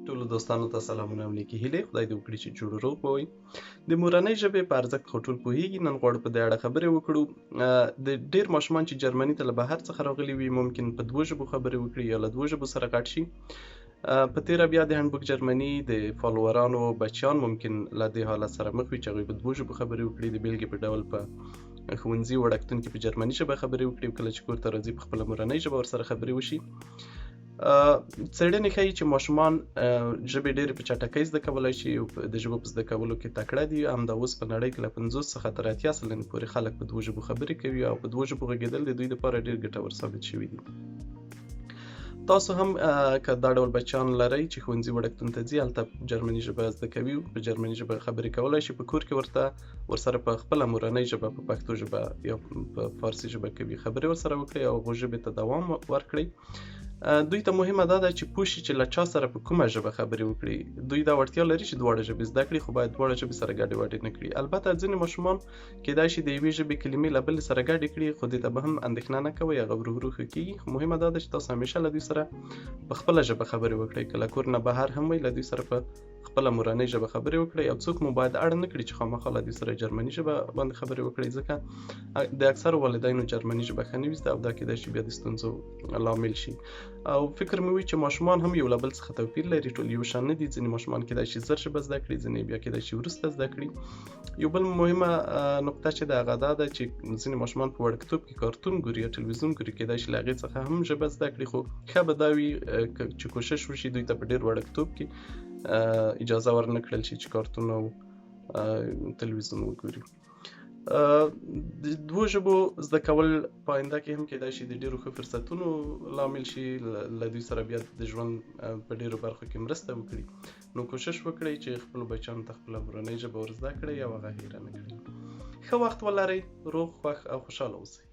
ټولو دوستانو ته سلامونه او نیکې هیلې. خدای دې وکړي چې جوړ روغ به وئ. د مورنۍ ژبې په ارزښت خو ټول پوهېږي. نن غواړو په دې اړه خبرې وکړو. د ډېر ماشومان چې جرمني ته له بهر څخه راغلي وي ممکن په 2 ژبو خبرې وکړي یا له 2 ژبو سره غټ شي. په تېره بیا د هندبوک جرمني د فالوورانو بچیان ممکن له دې حالت سره مخ وي چې هغوی په 2 ژبو خبرې وکړي. د بېلګې په ډول په ښوونځي وړکتون کې په جرمني ژبه خبرې وکړي او کله چې کور ته راځي په خپله مورنۍ ژبه ورسره خبرې وشي. څېړنې ښیي چې ماشومان ژبې ډېرې په چټکۍ زده کولی شي او د ژبو په زده کولو کې تکړه دي. همدا اوس په نړۍ کې له 50 څخه تر 80 سلنې پورې خلک په 2 ژبو خبرې کوي او په 2 ژبو غږېدل د دوی لپاره ډېر ګټور ثابت شوي دي. تاسو هم که دا ډول بچیان لرئ چې ښوونځي وړکتون ته ځي، هلته جرمني ژبه زده کوي، په جرمني ژبه خبرې کولی شي، په کور کې ورسره په خپله مورنۍ ژبه په پښتو ژبه یا په فارسي ژبه کوي خبرې ورسره وکړئ او هغو ژبې ته دوام ورکړئ. دوی ته مهمه دا ده چې پوه شي چې له چا سره په کومه ژبه خبرې وکړي. دوی دا وړتیا لري چې دواړه ژبې زده کړي، خو باید دواړه ژبې سره ګډې وډې نه کړي. البته ځینې ماشومان کیدای شي د یوې ژبې کلمې له بلې سره ګډې کړي، خو دې ته به هم اندېښنه نه کوئ، هغه ورو ورو ښه کېږي. خو مهمه دا ده چې تاسو همیشه له دوی سره په خپله ژبه خبرې وکړئ. که له کور نه بهر هم وئ، له دوی سره په خپله مورنۍ ژبه خبرې وکړئ او څوک مو باید اړ نه کړي چې خامخا له دوی سره جرمني ژبه باندې خبرې وکړئ، ځکه د اکثرو والدینو جرمني ژبه ښه نه وي زده او دا کیدای شي بیا د ستونزو لامل شي. او فکر مې وي چې ماشومان هم یو له بل څخه توپیر لري، ټول یو شان نه دي. ځینې ماشومان کیدای شي زر ژبه زده کړي، ځینې بیا کیدای شي وروسته زده کړي. یو بل مهمه نقطه چې د هغه دا ده چې ځینې ماشومان په وړکتوب کې کارتون ګوري یا تلویزیون ګوري، کیدای شي له هغې څخه هم ژبه زده کړي، خو ښه به دا وي چې کوشش وشي دوی ته په ډېر وړکتوب کې اجازه ورنه کړل شي چې کارتون او تلویزیون وګوري. د 2 ژبو زده کول په آینده کې هم کیدای شي د ډېرو ښه فرصتونو لامل شي، له دوی سره بیا د ژوند په ډېرو برخو کې مرسته وکړي. نو کوشش وکړئ چې خپلو بچیانو ته خپله مورنۍ ژبه ور زده کړئ او هغه هېره نه کړئ. ښه وخت ولرئ، روغ، خوښ او خوشحاله اوسئ.